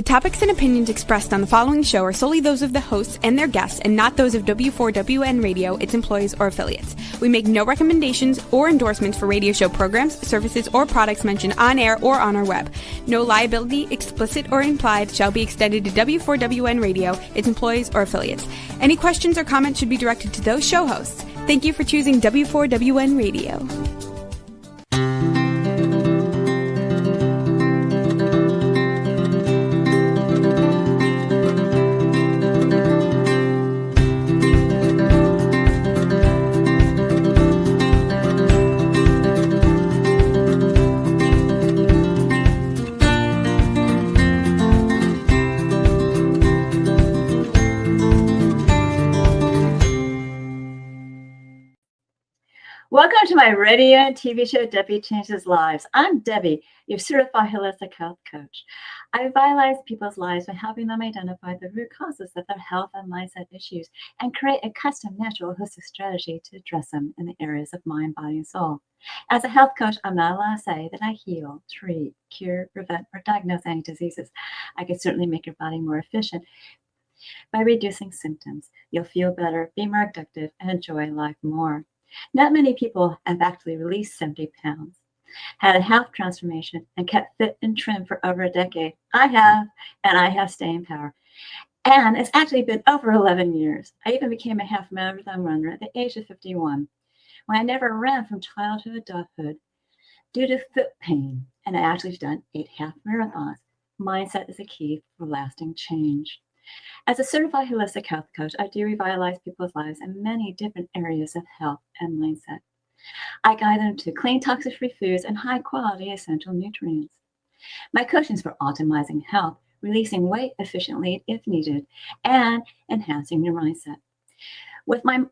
The topics and opinions expressed on the following show are solely those of the hosts and their guests and not those of W4WN Radio, its employees, or affiliates. We make no recommendations or endorsements for radio show programs, services, or products mentioned on air or on our web. No liability, explicit or implied, shall be extended to W4WN Radio, its employees, or affiliates. Any questions or comments should be directed to those show hosts. Thank you for choosing W4WN Radio. Welcome to my radio and TV show, Debi Changes Lives. I'm Debi, your certified holistic health coach. I revitalize people's lives by helping them identify the root causes of their health and mindset issues and create a custom, natural, holistic strategy to address them in the areas of mind, body, and soul. As a health coach, I'm not allowed to say that I heal, treat, cure, prevent, or diagnose any diseases. I can certainly make your body more efficient by reducing symptoms. You'll feel better, be more productive, and enjoy life more. Not many people have actually released 70 pounds, had a health transformation, and kept fit and trim for over a decade. I have, and I have staying power. And it's actually been over 11 years. I even became a half marathon runner at the age of 51, when I never ran from childhood to adulthood due to foot pain, and I actually done 8 half marathons. Mindset is a key for lasting change. As a certified holistic health coach, I do revitalize people's lives in many different areas of health and mindset. I guide them to clean, toxic-free foods and high-quality essential nutrients. My coaching is for optimizing health, releasing weight efficiently if needed, and enhancing your mindset. With my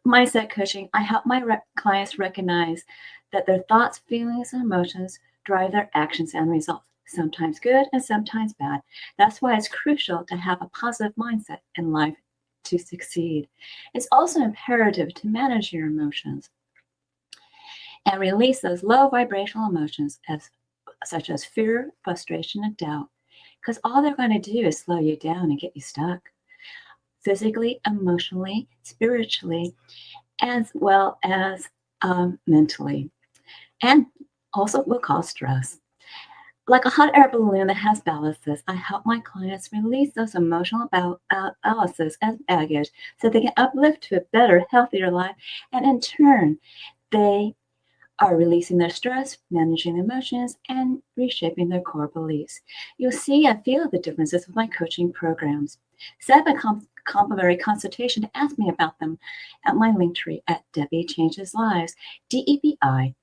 mindset coaching, I help my clients recognize that their thoughts, feelings, and emotions drive their actions and results. Sometimes good and sometimes bad. That's why it's crucial to have a positive mindset in life to succeed. It's also imperative to manage your emotions and release those low vibrational emotions such as fear, frustration, and doubt, because all they're going to do is slow you down and get you stuck physically, emotionally, spiritually, as well as mentally, and also will cause stress. Like a hot air balloon that has ballasts, I help my clients release those emotional ballasts as baggage so they can uplift to a better, healthier life. And in turn, they are releasing their stress, managing emotions, and reshaping their core beliefs. You'll see and feel the differences with my coaching programs. Set up a complimentary consultation to ask me about them at my link tree at Debi Changes Lives, DebiChanges.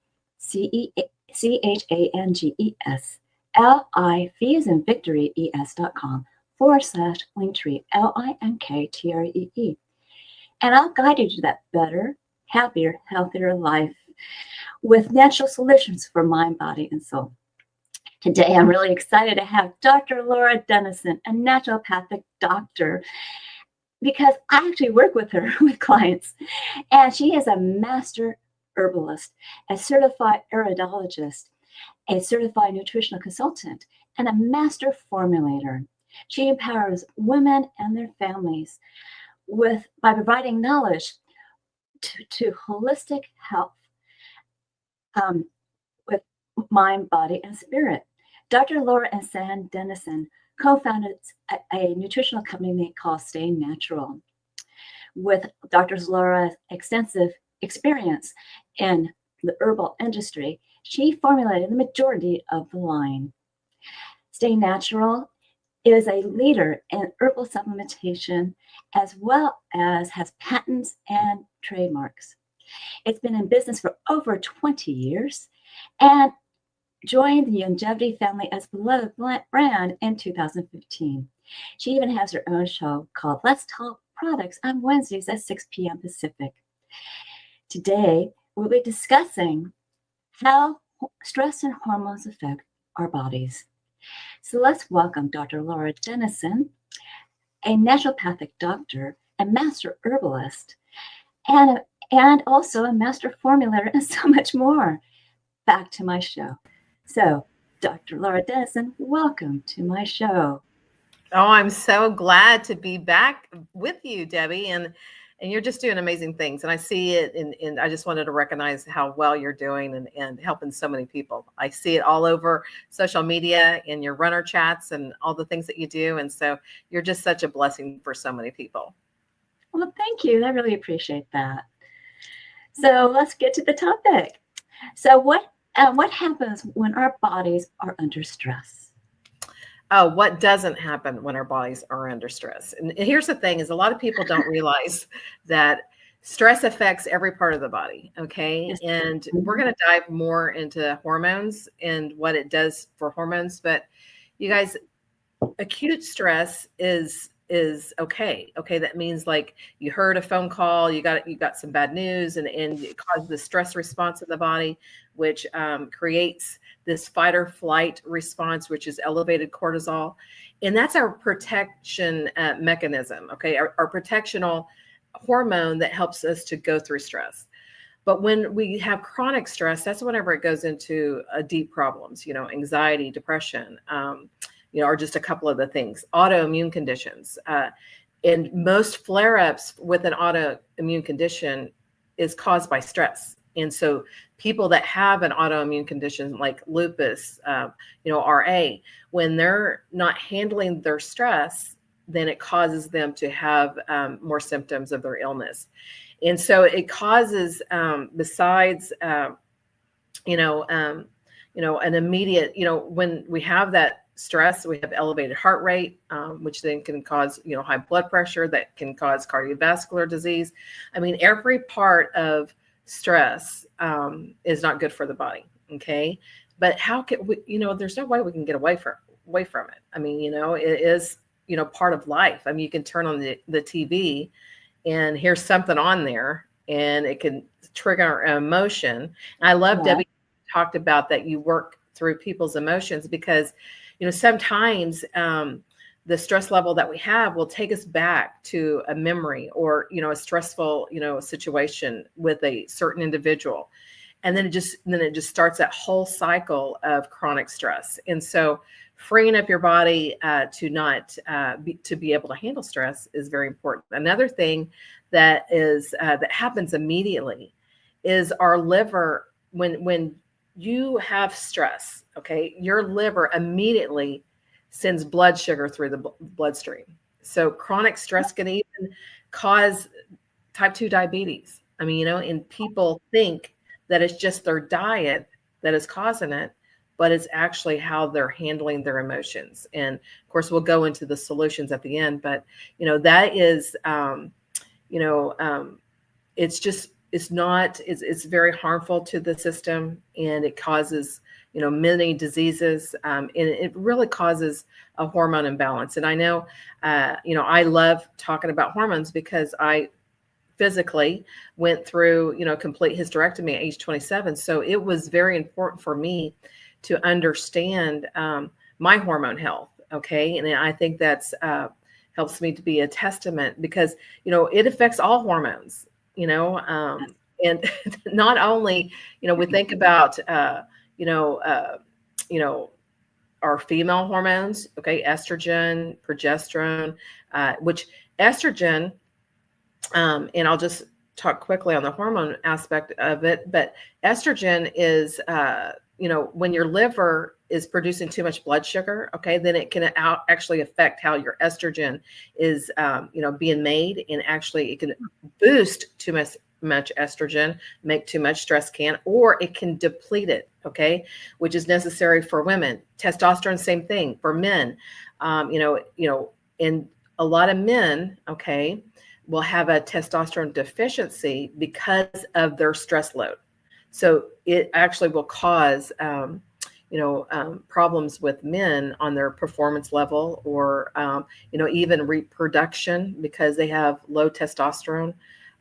LIV as in victory, ES.com/linktree, LINKTREE. And I'll guide you to that better, happier, healthier life with natural solutions for mind, body, and soul. Today, I'm really excited to have Dr. Laura Dennison, a naturopathic doctor, because I actually work with her with clients. And she is a master herbalist, a certified iridologist, a certified nutritional consultant, and a master formulator. She empowers women and their families by providing knowledge to holistic health with mind, body, and spirit. Dr. Laura and Sam Dennison co-founded a nutritional company they call Stay Natural. With Dr. Laura's extensive experience in the herbal industry, she formulated the majority of the line. Stay Natural is a leader in herbal supplementation as well as has patents and trademarks. It's been in business for over 20 years and joined the Longevity family as beloved brand in 2015. She even has her own show called Let's Talk Products on Wednesdays at 6 p.m. Pacific. Today, we'll be discussing how stress and hormones affect our bodies. So let's welcome Dr. Laura Dennison, a naturopathic doctor, a master herbalist, and also a master formulator, and so much more. Back to my show. So, Dr. Laura Dennison, welcome to my show. Oh, I'm so glad to be back with you, Debbie, and you're just doing amazing things. And I see it, and I just wanted to recognize how well you're doing and helping so many people. I see it all over social media, in your runner chats, and all the things that you do. And so you're just such a blessing for so many people. Well, thank you. I really appreciate that. So let's get to the topic. So what happens when our bodies are under stress? Oh, what doesn't happen when our bodies are under stress? And here's the thing: is a lot of people don't realize that stress affects every part of the body. Okay, Yes. and we're going to dive more into hormones and what it does for hormones. But you guys, acute stress is okay. Okay, that means like you heard a phone call, you got some bad news, and it causes the stress response in the body, which creates this fight or flight response, which is elevated cortisol, and that's our protection mechanism. Okay, our protectional hormone that helps us to go through stress. But when we have chronic stress, that's whenever it goes into deep problems, anxiety, depression, are just a couple of the things. Autoimmune conditions. And most flare-ups with an autoimmune condition is caused by stress. And so people that have an autoimmune condition like lupus, RA, when they're not handling their stress, then it causes them to have more symptoms of their illness. And so it causes, besides, an immediate, when we have that stress, we have elevated heart rate, which then can cause, high blood pressure, that can cause cardiovascular disease. I mean, every part of stress is not good for the body. Okay. But how can we, there's no way we can get away from it. I mean, it is, part of life. I mean, you can turn on the TV and here's something on there and it can trigger an emotion. And I love Debbie talked about that you work through people's emotions because, sometimes the stress level that we have will take us back to a memory or, a stressful, situation with a certain individual. And then it just starts that whole cycle of chronic stress. And so freeing up your body to be able to handle stress is very important. Another thing that happens immediately is our liver, when you have stress, okay, your liver immediately sends blood sugar through the bloodstream. So chronic stress can even cause type 2 diabetes. I mean, and people think that it's just their diet that is causing it, but it's actually how they're handling their emotions. And of course, we'll go into the solutions at the end, but, that is, it's very harmful to the system, and it causes, many diseases, and it really causes a hormone imbalance. And I know, I love talking about hormones because I physically went through, complete hysterectomy at age 27. So it was very important for me to understand my hormone health. Okay. And I think that's helps me to be a testament because, it affects all hormones, and not only, we think about, our female hormones, okay, estrogen, progesterone, which estrogen, and I'll just talk quickly on the hormone aspect of it, but estrogen is, when your liver is producing too much blood sugar, okay, then it can actually affect how your estrogen is, being made, and actually it can boost too much estrogen, make too much stress or it can deplete it, okay, which is necessary for women. Testosterone, same thing for men, and a lot of men, okay, will have a testosterone deficiency because of their stress load. So it actually will cause, problems with men on their performance level or, even reproduction because they have low testosterone,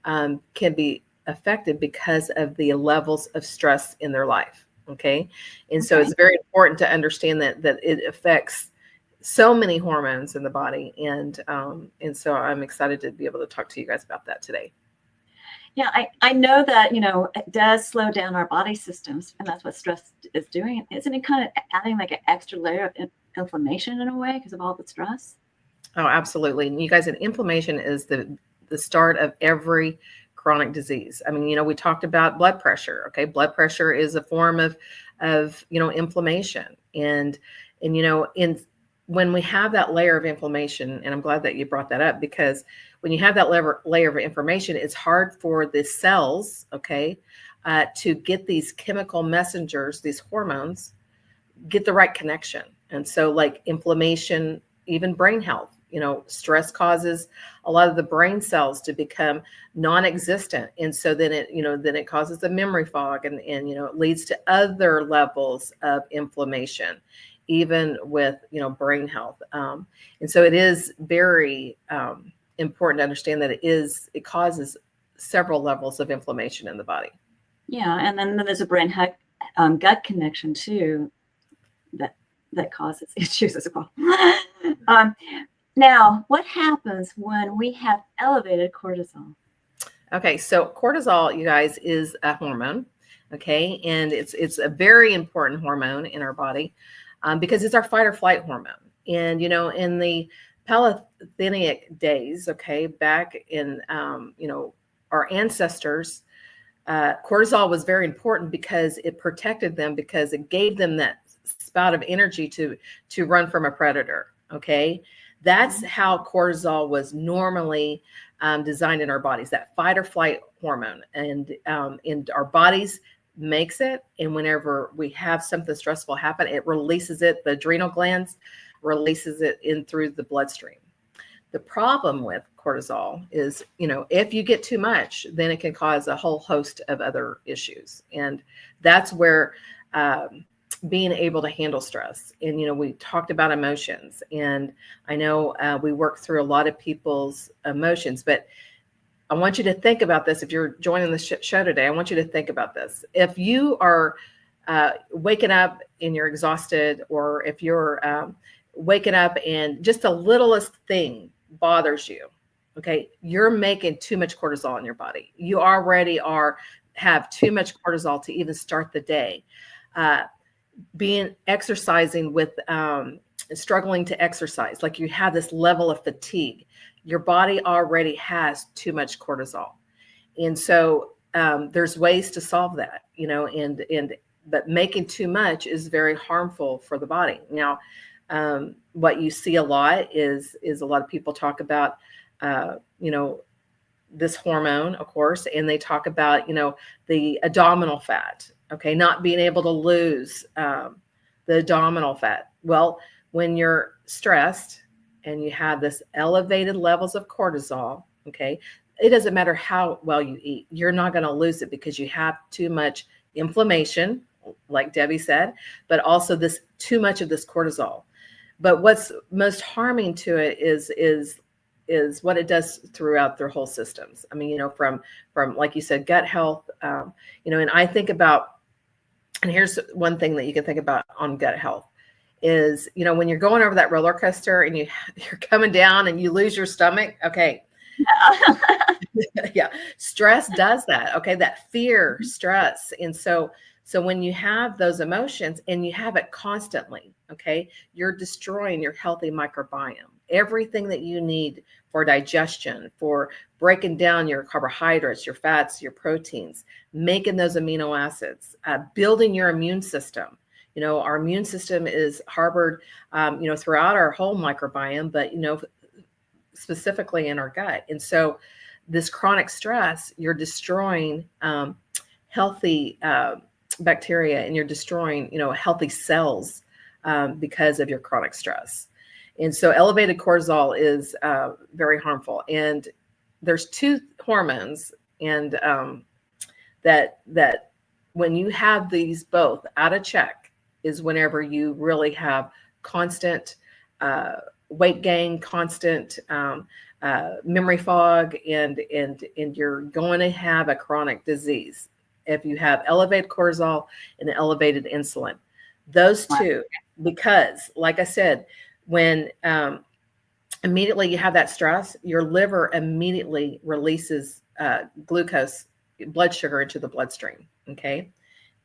can be affected because of the levels of stress in their life. Okay. And so it's very important to understand that it affects so many hormones in the body. And so I'm excited to be able to talk to you guys about that today. Yeah, I know that, it does slow down our body systems, and that's what stress is doing. Isn't it kind of adding like an extra layer of inflammation in a way because of all the stress? Oh, absolutely. And you guys, and inflammation is the start of every chronic disease. I mean, we talked about blood pressure. Okay. Blood pressure is a form of inflammation. And when we have that layer of inflammation, and I'm glad that you brought that up, because when you have that layer of inflammation, it's hard for the cells, to get these chemical messengers, these hormones, get the right connection. And so like inflammation, even brain health, stress causes a lot of the brain cells to become non-existent. And so then it causes a memory fog, and it leads to other levels of inflammation, even with, brain health. And so it is very important to understand that it causes several levels of inflammation in the body. Yeah. And then there's a brain gut connection too, that causes issues as well. Now, what happens when we have elevated cortisol? Okay, so cortisol, you guys, is a hormone, okay? And it's a very important hormone in our body because it's our fight or flight hormone. And, in the Paleolithic days, okay, back in, our ancestors, cortisol was very important because it protected them, because it gave them that spout of energy to run from a predator, okay? That's how cortisol was normally designed in our bodies, that fight or flight hormone. And our bodies makes it. And whenever we have something stressful happen, it releases it. The adrenal glands releases it in through the bloodstream. The problem with cortisol is, if you get too much, then it can cause a whole host of other issues. And that's where being able to handle stress. And, we talked about emotions, and I know we work through a lot of people's emotions, but I want you to think about this. If you're joining the show today, I want you to think about this. If you are waking up and you're exhausted, or if you're waking up and just the littlest thing bothers you, okay, you're making too much cortisol in your body. You already have too much cortisol to even start the day. Exercising with struggling to exercise, like you have this level of fatigue, your body already has too much cortisol. And so there's ways to solve that, but making too much is very harmful for the body. Now, what you see a lot is a lot of people talk about, this hormone, of course, and they talk about, the abdominal fat, okay, not being able to lose the abdominal fat. Well, when you're stressed and you have this elevated levels of cortisol, okay, it doesn't matter how well you eat, you're not going to lose it because you have too much inflammation, like Debbie said, but also this too much of this cortisol. But what's most harming to it is what it does throughout their whole systems. I mean, from like you said, gut health, and I think about, and here's one thing that you can think about on gut health is, when you're going over that roller coaster and you're coming down and you lose your stomach. Okay. Yeah. Stress does that. Okay. That fear, stress. And so when you have those emotions and you have it constantly, okay, you're destroying your healthy microbiome, everything that you need for digestion, for breaking down your carbohydrates, your fats, your proteins, making those amino acids, building your immune system. Our immune system is harbored, throughout our whole microbiome, but, specifically in our gut. And so this chronic stress, you're destroying healthy bacteria, and you're destroying, healthy cells because of your chronic stress. And so elevated cortisol is very harmful. And there's two hormones, and that when you have these both out of check is whenever you really have constant weight gain, constant memory fog, and you're going to have a chronic disease if you have elevated cortisol and elevated insulin. Those two, because like I said, when immediately you have that stress, your liver immediately releases glucose, blood sugar into the bloodstream. Okay.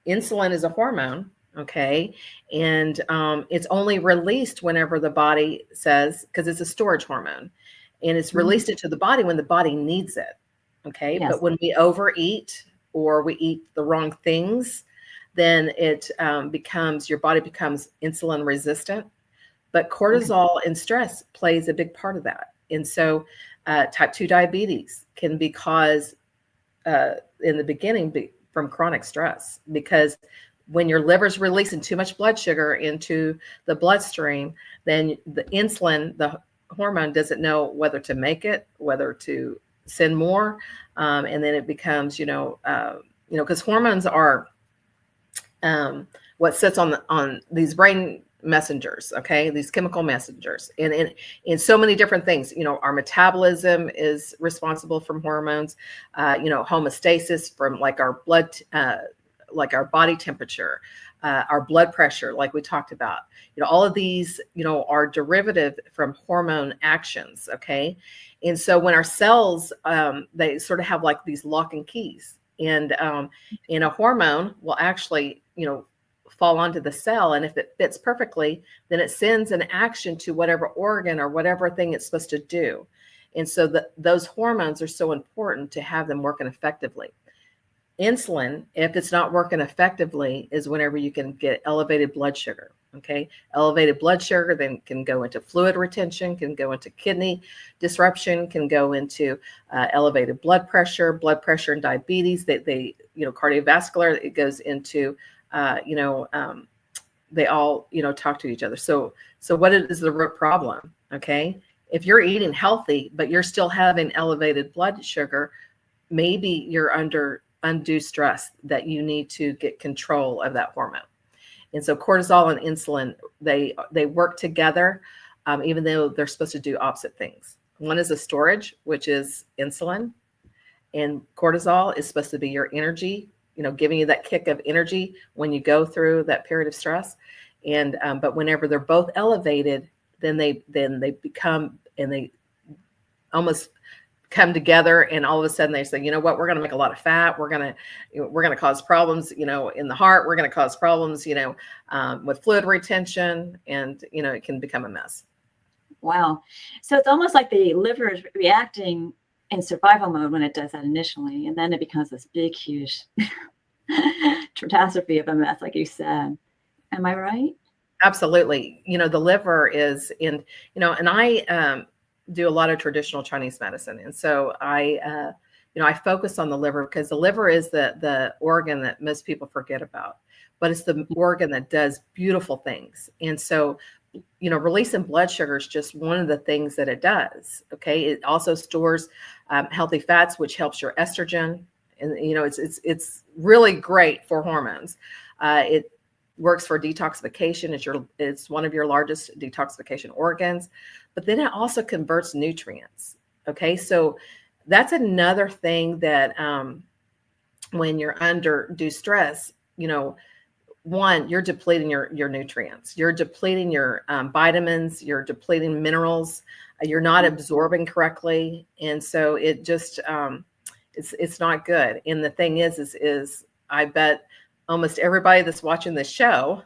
Insulin is a hormone. Okay. And it's only released whenever the body says, because it's a storage hormone, and it's released into the body when the body needs it. Okay. Yes. But when we overeat or we eat the wrong things, then it becomes, your body becomes insulin resistant. But cortisol and stress plays a big part of that. And so type 2 diabetes can be caused in the beginning from chronic stress, because when your liver's releasing too much blood sugar into the bloodstream, then the insulin, the hormone, doesn't know whether to make it, whether to send more. And then it becomes, because hormones are what sits on these brain messengers, okay, these chemical messengers, and in so many different things. Our metabolism is responsible from hormones, homeostasis from like our blood, like our body temperature, our blood pressure, like we talked about. All of these, are derivative from hormone actions, okay? And so when our cells, they sort of have like these lock and keys, and in a hormone will actually, fall onto the cell. And if it fits perfectly, then it sends an action to whatever organ or whatever thing it's supposed to do. And so those hormones are so important to have them working effectively. Insulin, if it's not working effectively, is whenever you can get elevated blood sugar. Okay. Elevated blood sugar then can go into fluid retention, can go into kidney disruption, can go into elevated blood pressure and diabetes. They cardiovascular, it goes into, they all, talk to each other. So what is the root problem? Okay. If you're eating healthy, but you're still having elevated blood sugar, maybe you're under undue stress that you need to get control of that hormone. And so cortisol and insulin, they work together, even though they're supposed to do opposite things. One is a storage, which is insulin, and cortisol is supposed to be your energy, giving you that kick of energy when you go through that period of stress. And but whenever they're both elevated, then they become, and they almost come together, and all of a sudden they say, you know what, we're going to make a lot of fat. We're going to cause problems, in the heart. We're going to cause problems, with fluid retention, and, it can become a mess. Wow. So it's almost like the liver is reacting in survival mode when it does that initially, and then it becomes this big, huge catastrophe of a mess, like you said. Am I right? Absolutely. The liver is in, and I do a lot of traditional Chinese medicine. And so I focus on the liver because the liver is the organ that most people forget about, but it's the organ that does beautiful things. And so, releasing blood sugar is just one of the things that it does. Okay. It also stores healthy fats, which helps your estrogen. And, it's really great for hormones. It works for detoxification. It's one of your largest detoxification organs, but then it also converts nutrients. Okay. So that's another thing that, when you're under due stress, one, you're depleting your nutrients, you're depleting your vitamins, you're depleting minerals, you're not absorbing correctly. And so it just, it's not good. And the thing is I bet almost everybody that's watching this show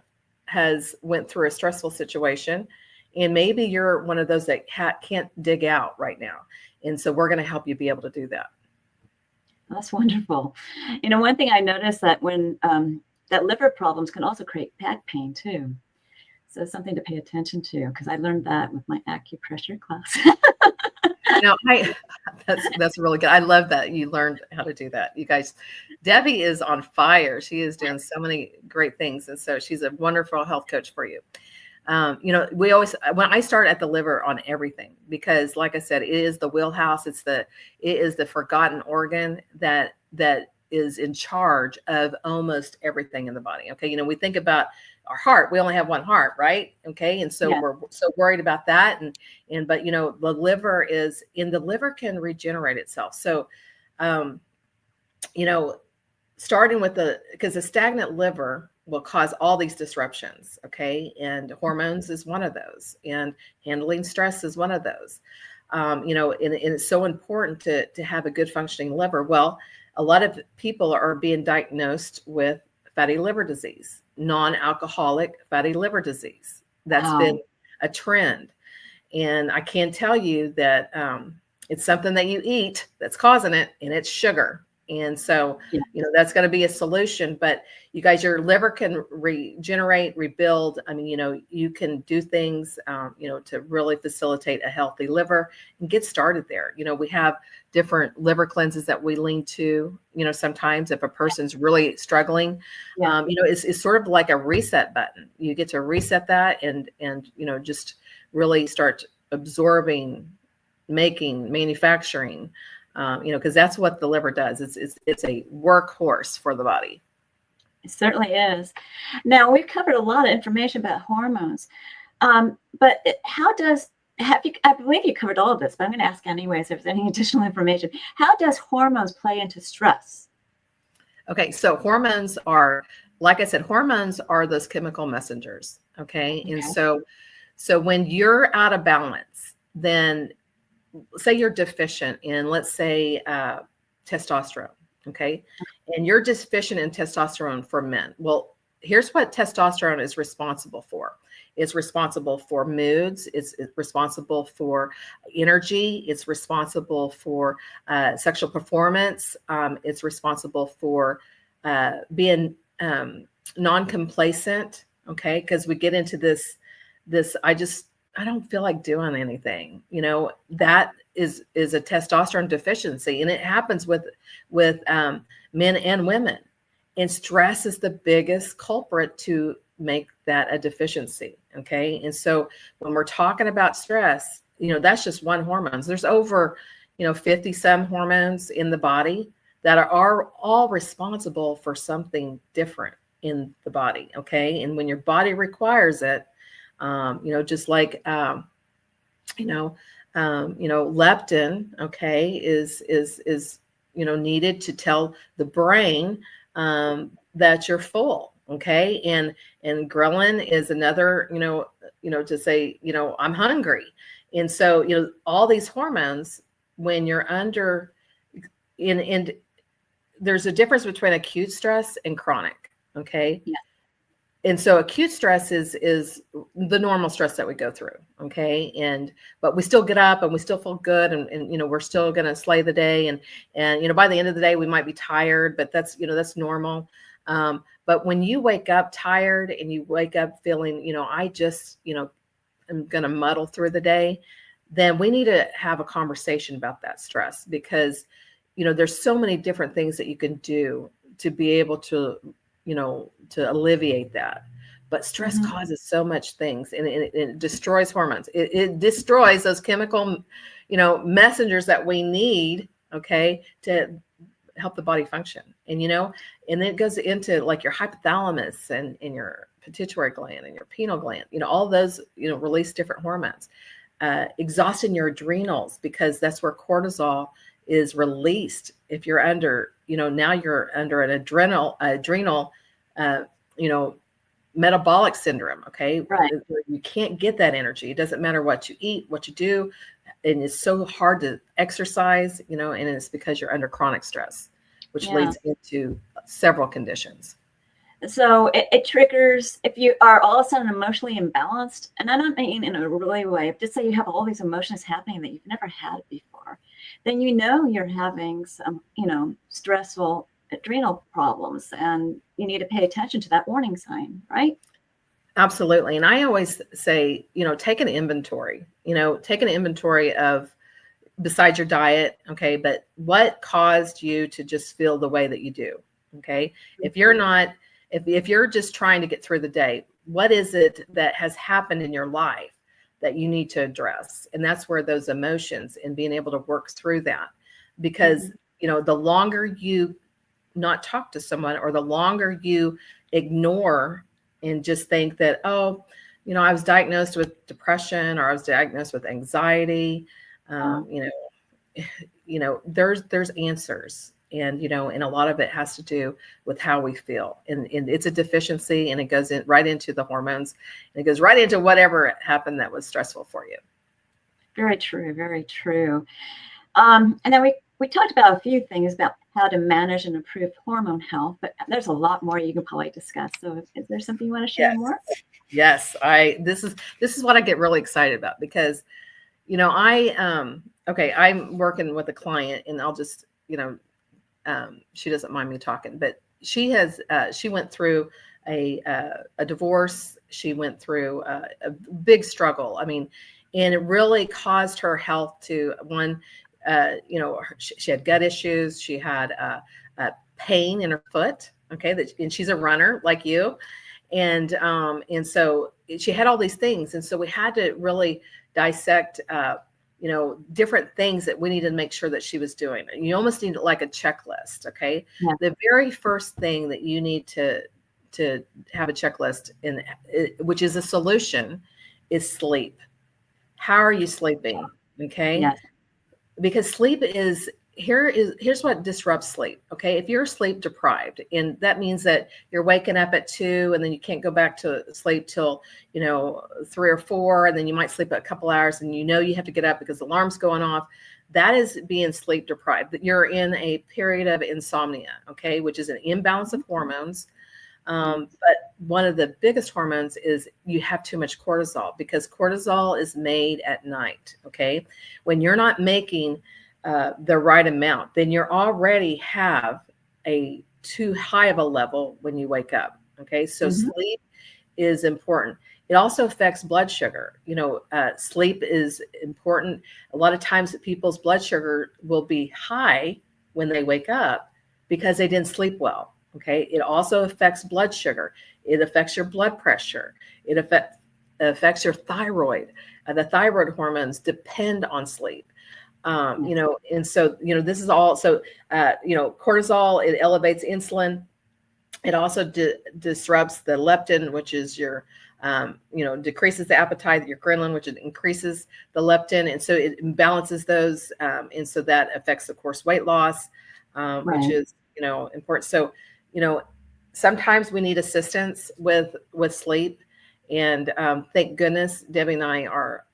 has went through a stressful situation, and maybe you're one of those that can't dig out right now. And so we're going to help you be able to do that. That's wonderful. One thing I noticed that when that liver problems can also create back pain too. So something to pay attention to, because I learned that with my acupressure class. That's really good. I love that you learned how to do that. You guys, Debbie is on fire. She is doing so many great things. And so she's a wonderful health coach for you. We always, when I start at the liver on everything, because like I said, it is the wheelhouse. It is the forgotten organ that is in charge of almost everything in the body. Okay. We think about our heart. We only have one heart, right? Okay. And so we're so worried about that. But the liver can regenerate itself. So, starting with because the stagnant liver will cause all these disruptions. Okay. And hormones is one of those, and handling stress is one of those. and it's so important to have a good functioning liver. Well, a lot of people are being diagnosed with fatty liver disease, non-alcoholic fatty liver disease. That's been a trend. And I can tell you that it's something that you eat that's causing it, and it's sugar. And so, that's going to be a solution. But you guys, your liver can regenerate, rebuild. I mean, you can do things, to really facilitate a healthy liver and get started there. We have different liver cleanses that we lean to, sometimes if a person's really struggling, it's sort of like a reset button. You get to reset that and just really start absorbing, making, manufacturing, because that's what the liver does. It's a workhorse for the body. It certainly is. Now, we've covered a lot of information about hormones, but I believe you covered all of this, but I'm going to ask anyways if there's any additional information. How does hormones play into stress? Okay, so hormones are, like I said, hormones are those chemical messengers. Okay. And so when you're out of balance, then say you're deficient in, let's say, testosterone, okay? And you're deficient in testosterone for men. Well, here's what testosterone is responsible for. It's responsible for moods. It's responsible for energy. It's responsible for sexual performance. It's responsible for being non-complacent, okay? Because we get into this, I don't feel like doing anything. That is a testosterone deficiency, and it happens with men and women. And stress is the biggest culprit to make that a deficiency. Okay. And so when we're talking about stress, that's just one hormone. There's over, 50 some hormones in the body that are all responsible for something different in the body. Okay. And when your body requires it, just like, leptin, okay, is needed to tell the brain that you're full, okay, and ghrelin is another, to say, I'm hungry, and so all these hormones, when you're under, in there's a difference between acute stress and chronic, okay. Yeah. And so acute stress is the normal stress that we go through. Okay. But we still get up and we still feel good and we're still going to slay the day. And by the end of the day, we might be tired, but that's normal. But when you wake up tired and you wake up feeling, I just, am going to muddle through the day, then we need to have a conversation about that stress because, there's so many different things that you can do to be able to, to alleviate that. But stress causes so much things and it destroys hormones. It destroys those chemical, messengers that we need, okay, to help the body function. And, and then it goes into like your hypothalamus and your pituitary gland and your pineal gland, all those, release different hormones, exhausting your adrenals because that's where cortisol is released. If you're under, now you're under an adrenal, metabolic syndrome. Okay. Right. You can't get that energy. It doesn't matter what you eat, what you do. And it's so hard to exercise, and it's because you're under chronic stress, which leads into several conditions. So it triggers if you are all of a sudden emotionally imbalanced, and I don't mean in a really way, just say you have all these emotions happening that you've never had before, then you're having some, stressful adrenal problems, and you need to pay attention to that warning sign, right? Absolutely. And I always say, take an inventory, of besides your diet. Okay. But what caused you to just feel the way that you do? Okay. If you're not, if you're just trying to get through the day, what is it that has happened in your life that you need to address? And that's where those emotions and being able to work through that, because, the longer you not talk to someone or the longer you ignore and just think that, I was diagnosed with depression or I was diagnosed with anxiety, there's answers. And, and a lot of it has to do with how we feel. And it's a deficiency, and it goes right into the hormones, and it goes right into whatever happened that was stressful for you. Very true. Very true. And then we talked about a few things about how to manage and improve hormone health, but there's a lot more you can probably discuss. So is there something you want to share more? Yes. This is what I get really excited about because, I'm working with a client and I'll just, she doesn't mind me talking, but she went through a divorce. She went through a big struggle. I mean, and it really caused her health to she had gut issues. She had pain in her foot. Okay. And she's a runner like you. And so she had all these things. And so we had to really dissect, different things that we needed to make sure that she was doing. And you almost need like a checklist. Okay. Yeah. The very first thing that you need to have a checklist which is a solution, is sleep. How are you sleeping? Okay. Yes. Because sleep here's what disrupts sleep. Okay. If you're sleep deprived, and that means that you're waking up at 2 and then you can't go back to sleep till, 3 or 4, and then you might sleep a couple hours and you have to get up because the alarm's going off. That is being sleep deprived. You're in a period of insomnia. Okay. Which is an imbalance of hormones. But one of the biggest hormones is you have too much cortisol, because cortisol is made at night. Okay. When you're not making the right amount, then you already have a too high of a level when you wake up. Okay. So sleep is important. It also affects blood sugar. Sleep is important. A lot of times people's blood sugar will be high when they wake up because they didn't sleep well. Okay. It also affects blood sugar. It affects your blood pressure. It affects your thyroid. The thyroid hormones depend on sleep. And so, this is all, so, cortisol, it elevates insulin. It also disrupts the leptin, which is your, decreases the appetite, your ghrelin, which increases the leptin. And so it balances those. And so that affects, of course, weight loss, which is, important. So, sometimes we need assistance with sleep. And thank goodness Debbie and I are,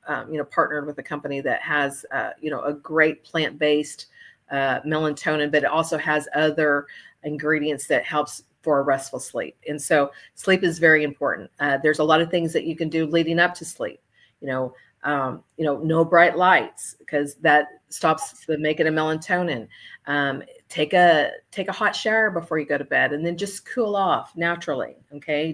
partnered with a company that has, a great plant-based melatonin, but it also has other ingredients that helps for a restful sleep. And so sleep is very important. There's a lot of things that you can do leading up to sleep. No bright lights, because that stops the making of melatonin. Take a hot shower before you go to bed, and then just cool off naturally. Okay.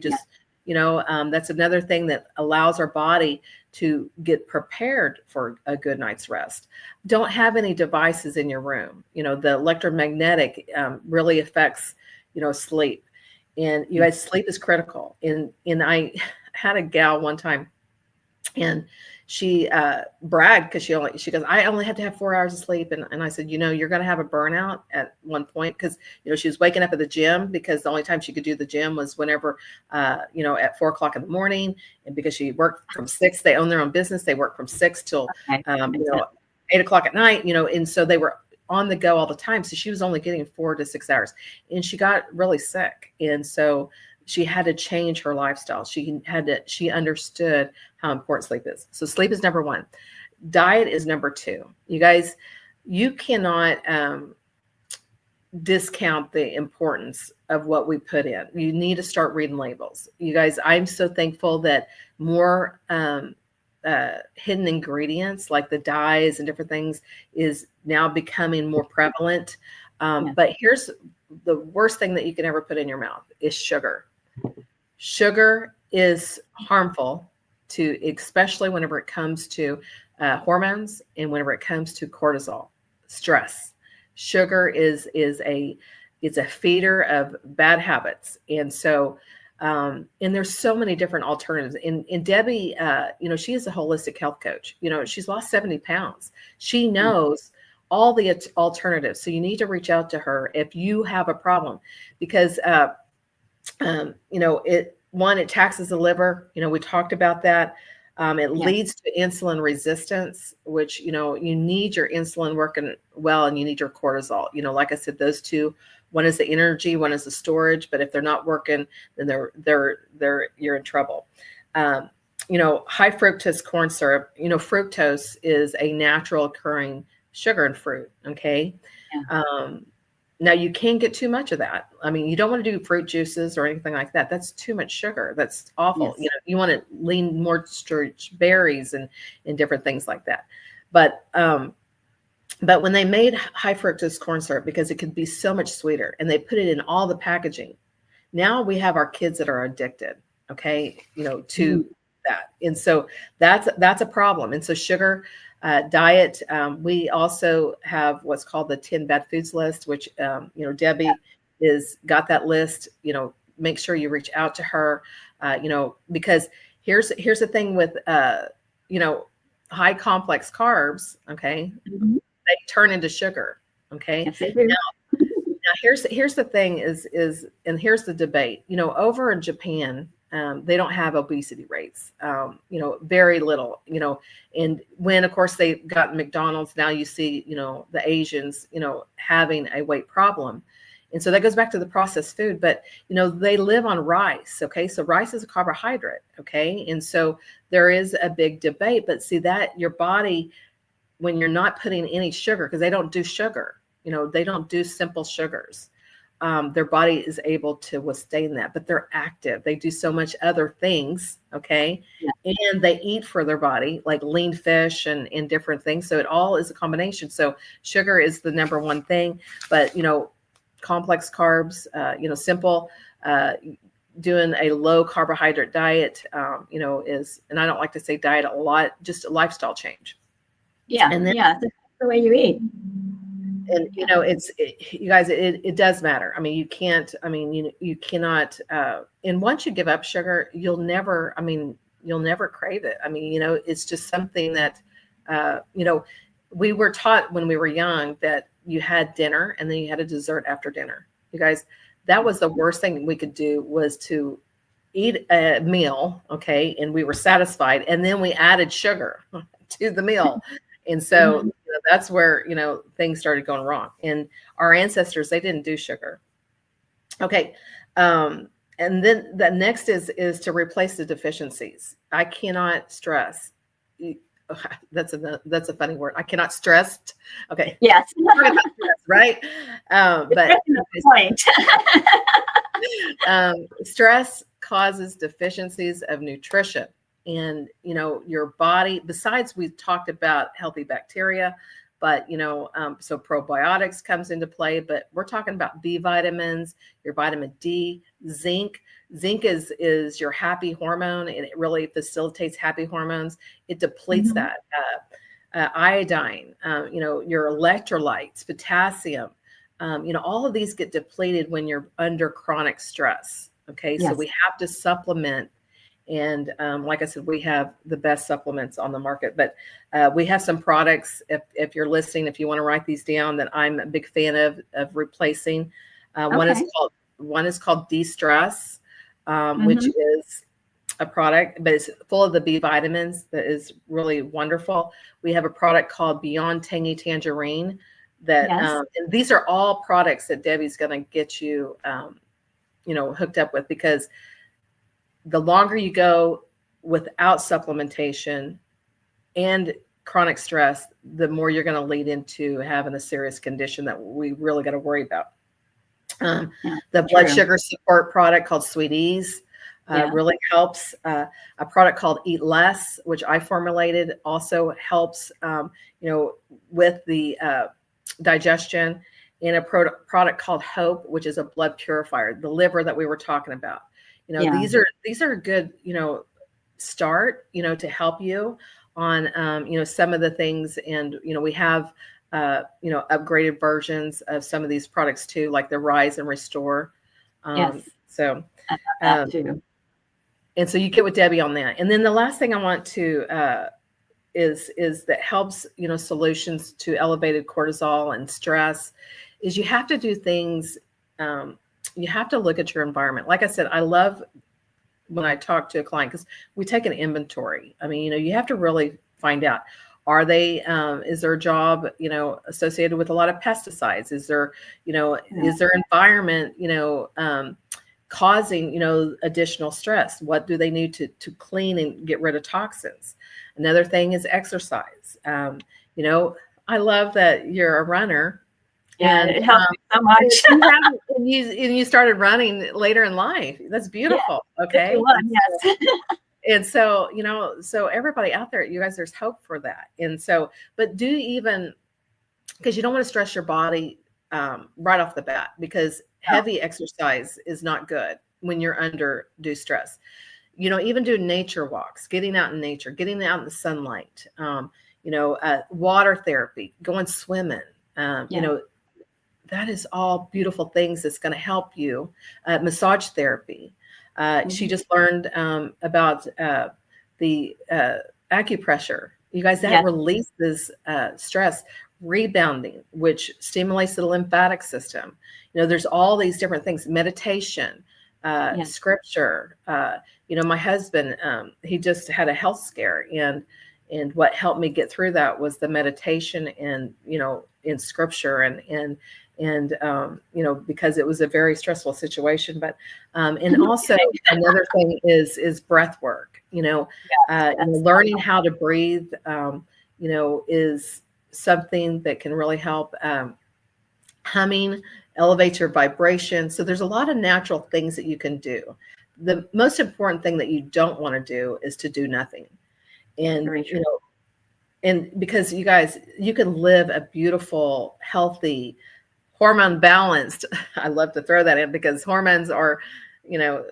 That's another thing that allows our body to get prepared for a good night's rest. Don't have any devices in your room. The electromagnetic really affects, sleep. And you guys, sleep is critical. And I had a gal one time, and she bragged because she goes, I only have to have 4 hours of sleep. And I said, you're going to have a burnout at one point, because, she was waking up at the gym, because the only time she could do the gym was whenever, at 4 o'clock in the morning. And because she worked from 6, they own their own business. They work from 6 till, 8 o'clock at night, and so they were on the go all the time. So she was only getting 4 to 6 hours, and she got really sick. And so she had to change her lifestyle. She understood how important sleep is. So sleep is number 1. Diet is number 2. You guys, you cannot discount the importance of what we put in. You need to start reading labels. You guys, I'm so thankful that more hidden ingredients like the dyes and different things is now becoming more prevalent. But here's the worst thing that you can ever put in your mouth is sugar. Sugar is harmful especially whenever it comes to hormones, and whenever it comes to cortisol, stress. Sugar is a feeder of bad habits. And so, and there's so many different alternatives. And Debbie, she is a holistic health coach. She's lost 70 pounds. She knows all the alternatives. So you need to reach out to her if you have a problem, because it taxes the liver. We talked about that. It leads to insulin resistance, which, you need your insulin working well, and you need your cortisol. Like I said, those two, one is the energy, one is the storage, but if they're not working, then you're in trouble. high fructose corn syrup, fructose is a natural occurring sugar in fruit. Okay. Yeah. Now you can't get too much of that. I mean, you don't want to do fruit juices or anything like that. That's too much sugar. That's awful. Yes. You want to lean more towards berries and different things like that. But when they made high fructose corn syrup, because it could be so much sweeter, and they put it in all the packaging, now we have our kids that are addicted, okay, to that. And so that's a problem. And so sugar diet, we also have what's called the 10 bad foods list, which, Debi is got that list. Make sure you reach out to her, because here's the thing with, high complex carbs, okay, they turn into sugar, okay. Yes, they do. Now here's the thing is, and here's the debate, over in Japan, they don't have obesity rates, very little, and when, of course, they got McDonald's, now you see, the Asians, having a weight problem. And so that goes back to the processed food, but, they live on rice. Okay. So rice is a carbohydrate. Okay. And so there is a big debate, but see that your body, when you're not putting any sugar, because they don't do sugar, they don't do simple sugars. Their body is able to withstand that, but they're active. They do so much other things. Okay. Yeah. And they eat for their body, like lean fish and different things. So it all is a combination. So sugar is the number one thing, but, complex carbs, simple, doing a low carbohydrate diet, is, and I don't like to say diet a lot, just a lifestyle change. Yeah. And then, that's the way you eat. And, you guys, it does matter. I mean, you can't, you cannot, and once you give up sugar, you'll never crave it. I mean, it's just something that, we were taught when we were young that you had dinner and then you had a dessert after dinner. You guys, that was the worst thing we could do, was to eat a meal. Okay. And we were satisfied. And then we added sugar to the meal. And so that's where, things started going wrong. And our ancestors, they didn't do sugar. Okay. And then the next is to replace the deficiencies. I cannot stress. That's a funny word. I cannot stress. Okay. Yes. Right. But stress causes deficiencies of nutrition. And, your body, besides, we've talked about healthy bacteria, but, so probiotics comes into play, but we're talking about B vitamins, your vitamin D, zinc. Zinc is your happy hormone, and it really facilitates happy hormones. It depletes that. Iodine, your electrolytes, potassium, all of these get depleted when you're under chronic stress. Okay. Yes. So we have to supplement. And like I said, we have the best supplements on the market, but we have some products, if you're listening, if you want to write these down, that I'm a big fan of replacing. One is called De-Stress, which is a product, but it's full of the B vitamins that is really wonderful. We have a product called Beyond Tangy Tangerine that, and these are all products that Debi's going to get you, hooked up with, because the longer you go without supplementation and chronic stress, the more you're going to lead into having a serious condition that we really got to worry about. The blood sugar support product called Sweet Ease really helps. A product called Eat Less, which I formulated, also helps, with the digestion. And a product called Hope, which is a blood purifier, the liver that we were talking about. These are a good, start, to help you on, some of the things. And, we have, upgraded versions of some of these products too, like the Rise and Restore. So, and so you get with Debi on that. And then the last thing I want to, is that helps, solutions to elevated cortisol and stress, is you have to do things, you have to look at your environment. Like I said, I love when I talk to a client, because we take an inventory. I mean, you have to really find out, are they, is their job, associated with a lot of pesticides? Is there, is their environment, causing, additional stress? What do they need to clean and get rid of toxins? Another thing is exercise. I love that you're a runner. Yeah, And it helps me so much. and you started running later in life. That's beautiful. Yeah, Okay. 51, yes. And so, so everybody out there, you guys, there's hope for that. And so, but because you don't want to stress your body right off the bat, because heavy exercise is not good when you're under due stress. Even do nature walks, getting out in nature, getting out in the sunlight, water therapy, going swimming, that is all beautiful things that's going to help you. Massage therapy. She just learned about the acupressure. You guys, that releases stress. Rebounding, which stimulates the lymphatic system. There's all these different things. Meditation, scripture. My husband, he just had a health scare, and what helped me get through that was the meditation and in scripture and because it was a very stressful situation. But and also another thing is breath work. Learning how to breathe. Is something that can really help. Humming elevates your vibration. So there's a lot of natural things that you can do. The most important thing that you don't want to do is to do nothing. And and because you guys, you can live a beautiful, healthy, hormone balanced. I love to throw that in because hormones are,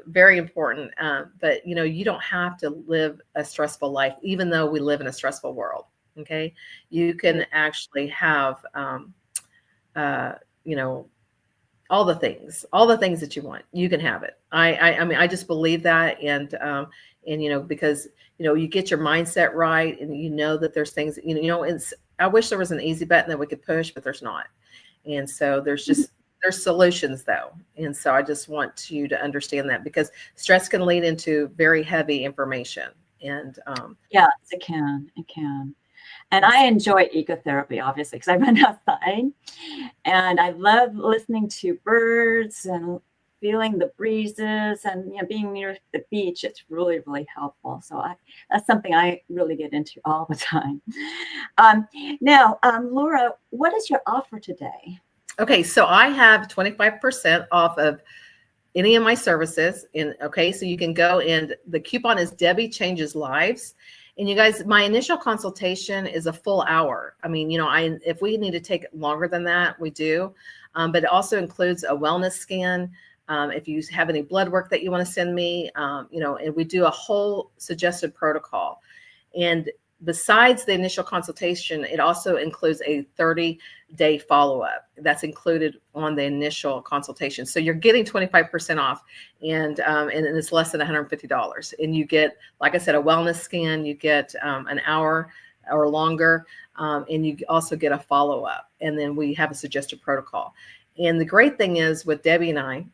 very important. But you don't have to live a stressful life, even though we live in a stressful world. Okay, you can actually have, all the things that you want. You can have it. I mean, I just believe that, and because you get your mindset right, and that there's things that, I wish there was an easy button that we could push, but there's not. And so there's solutions though. And so I just want you to understand that, because stress can lead into very heavy information. And yes, it can. And I enjoy ecotherapy, obviously, because I run outside, and I love listening to birds and feeling the breezes, and being near the beach. It's really, really helpful. So that's something I really get into all the time. Now, Laura, what is your offer today? Okay, so I have 25% off of any of my services. So you can go, and the coupon is Debbie Changes Lives. And you guys, my initial consultation is a full hour. I mean, if we need to take longer than that, we do. But it also includes a wellness scan. If you have any blood work that you want to send me, and we do a whole suggested protocol. And besides the initial consultation, it also includes a 30-day follow-up that's included on the initial consultation. So you're getting 25% off, and it's less than $150. And you get, like I said, a wellness scan. You get an hour or longer, and you also get a follow-up. And then we have a suggested protocol. And the great thing is with Debbie and I,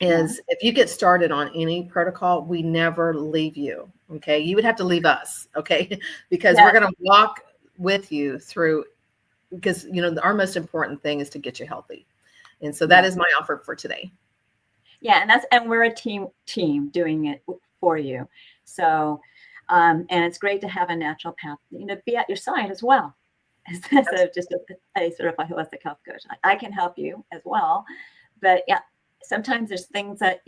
is if you get started on any protocol, we never leave you. Okay. You would have to leave us. Okay. Because we're going to walk with you through, because, our most important thing is to get you healthy. And so that is my offer for today. Yeah. And we're a team doing it for you. So, and it's great to have a naturopath, be at your side as well. Instead of just a certified holistic health coach. I can help you as well. But sometimes there's things that,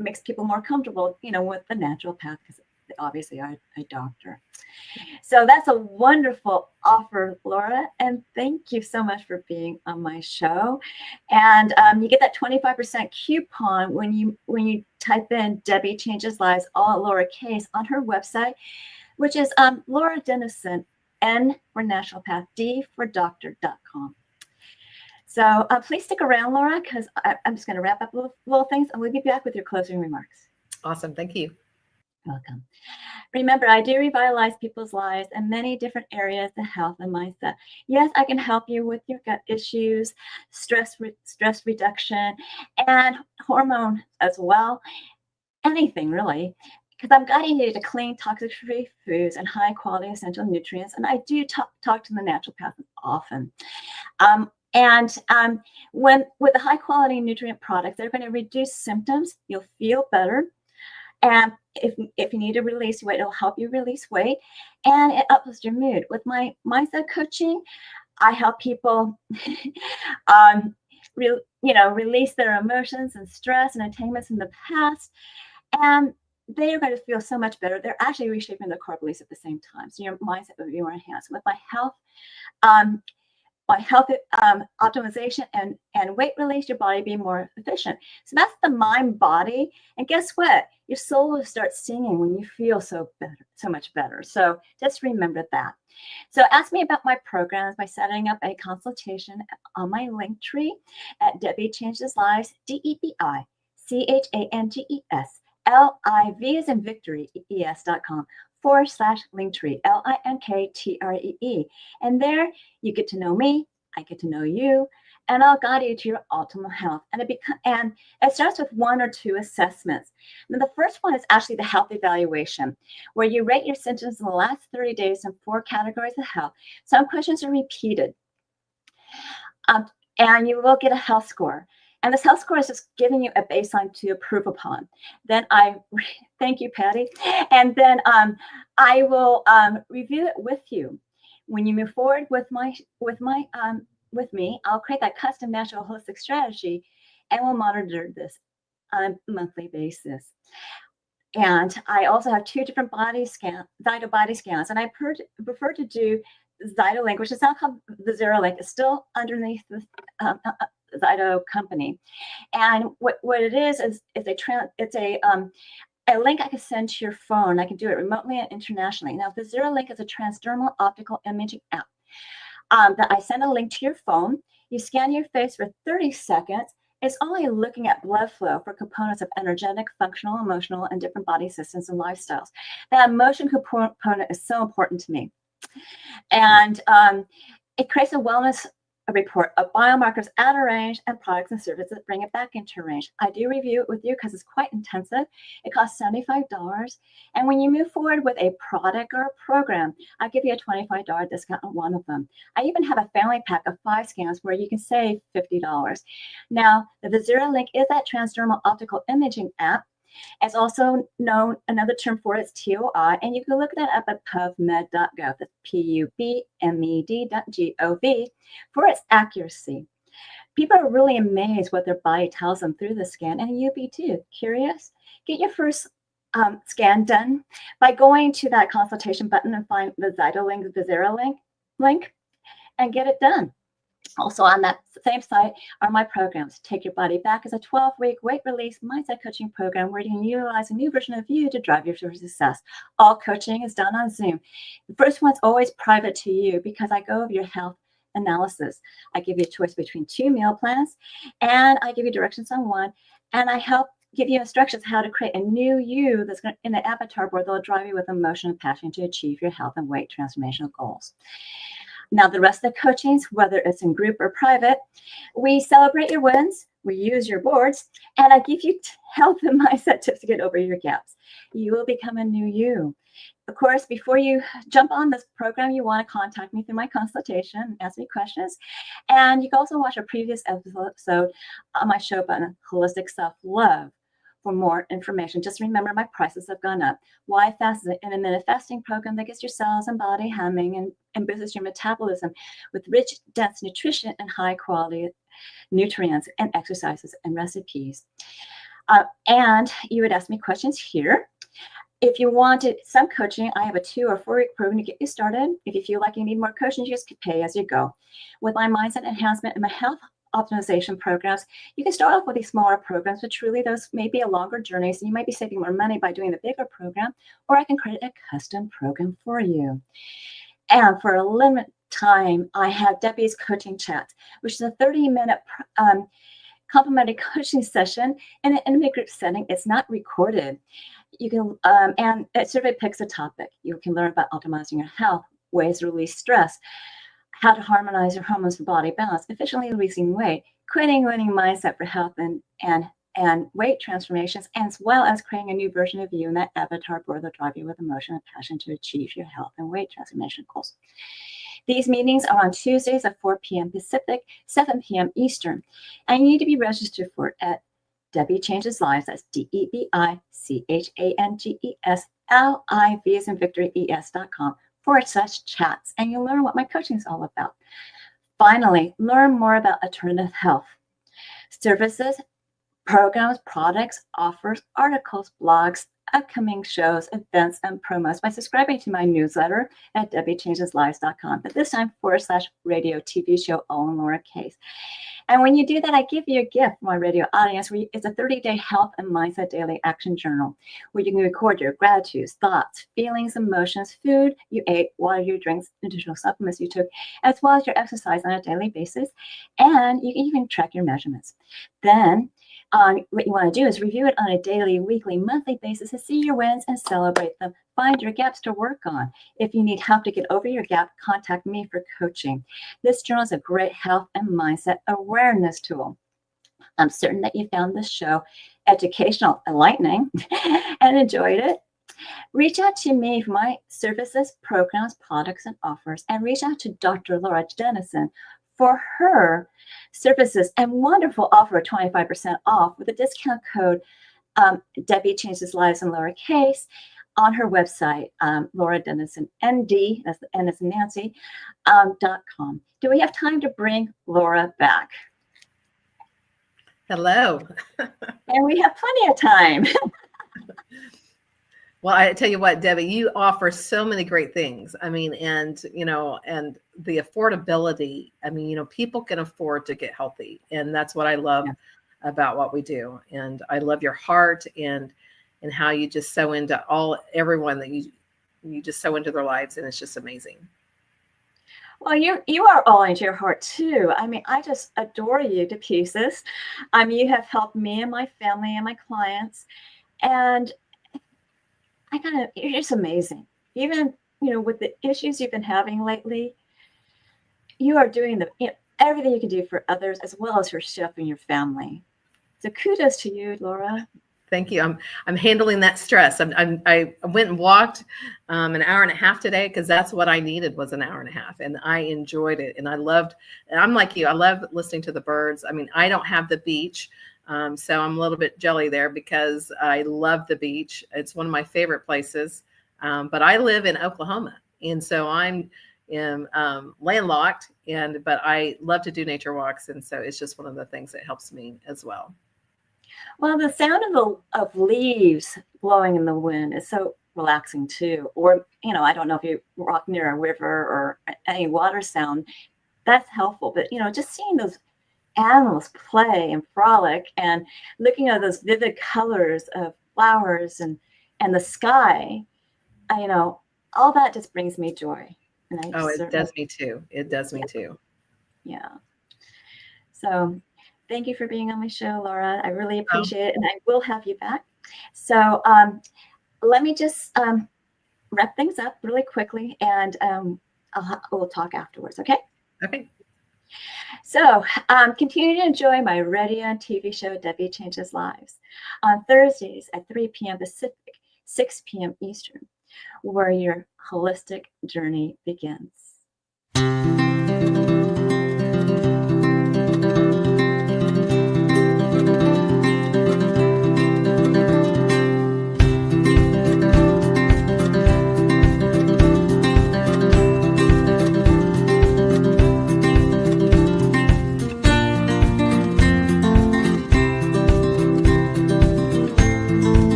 makes people more comfortable, with the naturopath, because they obviously are a doctor. So that's a wonderful offer, Laura. And thank you so much for being on my show. And you get that 25% coupon when you type in Debbie Changes Lives, all lowercase, on her website, which is Laura Dennison, N for naturopath, D for doctor.com. So please stick around, Laura, because I'm just going to wrap up little things, and we'll be back with your closing remarks. Awesome. Thank you. Welcome. Remember, I do revitalize people's lives in many different areas of health and mindset. Yes, I can help you with your gut issues, stress reduction, and hormone as well. Anything, really. Because I'm guiding you to clean, toxic-free foods and high-quality essential nutrients. And I do talk to the naturopath often. And when with the high quality nutrient products, they're going to reduce symptoms. You'll feel better. And if you need to release weight, it'll help you release weight, and it uplifts your mood. With my mindset coaching, I help people release their emotions and stress and entanglements in the past, and they are going to feel so much better. They're actually reshaping their core beliefs at the same time. So your mindset will be more enhanced. With um, my health optimization and weight release, your body be more efficient. So that's the mind body. And guess what? Your soul will start singing when you feel so much better. So just remember that. So ask me about my programs by setting up a consultation on my link tree at Debi Changes Lives, DebiChangesLives, Live as in victory, es.com/linktree, LINKTREE. And there you get to know me, I get to know you, and I'll guide you to your optimal health. And it starts with 1 or 2 assessments. And the first one is actually the health evaluation, where you rate your symptoms in the last 30 days in 4 categories of health. Some questions are repeated. And you will get a health score. And this health score is just giving you a baseline to improve upon. Then thank you, Patty. And then I will review it with you. When you move forward with me, I'll create that custom natural holistic strategy, and we'll monitor this on a monthly basis. And I also have 2 different Zyto body scans, and I prefer to do Zytolink, which is now called the ZeroLink. It's still underneath the Zyto company. And what it is a link I can send to your phone. I can do it remotely and internationally. Now, the ZeroLink is a transdermal optical imaging app that I send a link to your phone. You scan your face for 30 seconds. It's only looking at blood flow for components of energetic, functional, emotional, and different body systems and lifestyles. That emotion component is so important to me. And it creates a wellness report of biomarkers out of range and products and services that bring it back into range. I do review it with you because it's quite intensive. It costs $75. And when you move forward with a product or a program, I give you a $25 discount on one of them. I even have a family pack of 5 scans where you can save $50. Now, the ZeroLink is that transdermal optical imaging app. It's also known, another term for it is TOI, and you can look that up at pubmed.gov. That's PUBMED.gov for its accuracy. People are really amazed what their body tells them through the scan, and you be too. Curious? Get your first scan done by going to that consultation button and find the Zytolink, the ZeroLink link, and get it done. Also on that same site are my programs. Take Your Body Back is a 12-week weight release mindset coaching program where you can utilize a new version of you to drive you to success. All coaching is done on Zoom. The first one's always private to you because I go over your health analysis. I give you a choice between 2 meal plans, and I give you directions on one, and I help give you instructions how to create a new you that's going in the avatar board that will drive you with emotion and passion to achieve your health and weight transformational goals. Now, the rest of the coachings, whether it's in group or private, we celebrate your wins, we use your boards, and I give you health and mindset tips to get over your gaps. You will become a new you. Of course, before you jump on this program, you want to contact me through my consultation, ask me questions, and you can also watch a previous episode on my show button, Holistic Self-Love. For more information, just remember my prices have gone up. Why Fast is an intermittent fasting program that gets your cells and body humming and boosts your metabolism with rich, dense nutrition and high quality nutrients and exercises and recipes. And you would ask me questions here. If you wanted some coaching, I have a 2 or 4 week program to get you started. If you feel like you need more coaching, you just pay as you go. With my mindset enhancement and my health optimization programs, you can start off with these smaller programs, but truly those may be a longer journey, so you might be saving more money by doing the bigger program, or I can create a custom program for you. And for a limited time, I have Debi's coaching chat, which is a 30-minute complimentary coaching session in an intimate group setting. It's not recorded. You can and it survey picks a topic. You can learn about optimizing your health, ways to release stress, how to harmonize your hormones for body balance, efficiently releasing weight, creating a winning mindset for health and weight transformations, as well as creating a new version of you in that avatar board that drive you with emotion and passion to achieve your health and weight transformation goals. These meetings are on Tuesdays at 4 p.m. Pacific, 7 p.m. Eastern. And you need to be registered for it at Debi Changes Lives. That's DebiChangesLives as in Victory ES.com/chats. And you'll learn what my coaching is all about. Finally, learn more about alternative health services, programs, products, offers, articles, blogs, upcoming shows, events, and promos by subscribing to my newsletter at DebiChangesLives.com. But this time, /radio TV show, all in lowercase. And when you do that, I give you a gift for my radio audience. It's a 30-day health and mindset daily action journal where you can record your gratitudes, thoughts, feelings, emotions, food you ate, water you drank, nutritional supplements you took, as well as your exercise on a daily basis. And you can even track your measurements. Then what you want to do is review it on a daily, weekly, monthly basis to see your wins and celebrate them. Find your gaps to work on. If you need help to get over your gap, contact me for coaching. This journal is a great health and mindset awareness tool. I'm certain that you found this show educational, enlightening, and enjoyed it. Reach out to me for my services, programs, products, and offers, and reach out to Dr. Laura Dennison for her services and wonderful offer of 25% off with a discount code Debi Changes Lives in lowercase on her website, Laura Dennison, ND, that's N as in Nancy, .com. Do we have time to bring Laura back? Hello. And we have plenty of time. Well, I tell you what, Debbie, you offer so many great things. I mean, and the affordability. I mean, people can afford to get healthy, and that's what I love about what we do. And I love your heart and how you just sow into everyone that you just sow into their lives, and it's just amazing. Well, you are all into your heart too. I mean, I just adore you to pieces. You have helped me and my family and my clients, and you're just amazing. Even, with the issues you've been having lately, you are doing everything you can do for others as well as for yourself and your family. So kudos to you, Laura. Thank you. I'm handling that stress. I went and walked an hour and a half today because that's what I needed was an hour and a half, and I enjoyed it. And and I'm like you. I love listening to the birds. I mean, I don't have the beach. So I'm a little bit jelly there because I love the beach. It's one of my favorite places. But I live in Oklahoma, and so I'm landlocked. But I love to do nature walks, and so it's just one of the things that helps me as well. Well, the sound of leaves blowing in the wind is so relaxing too. Or I don't know if you walk near a river or any water sound, that's helpful. But just seeing those animals play and frolic and looking at those vivid colors of flowers and the sky, all that just brings me joy. And it does me too. It does me too. Yeah. So thank you for being on my show, Laura. I really appreciate it, and I will have you back. So let me just wrap things up really quickly, and we'll talk afterwards, okay? Okay. So continue to enjoy my radio and TV show, Debi Changes Lives, on Thursdays at 3 p.m. Pacific, 6 p.m. Eastern, where your holistic journey begins.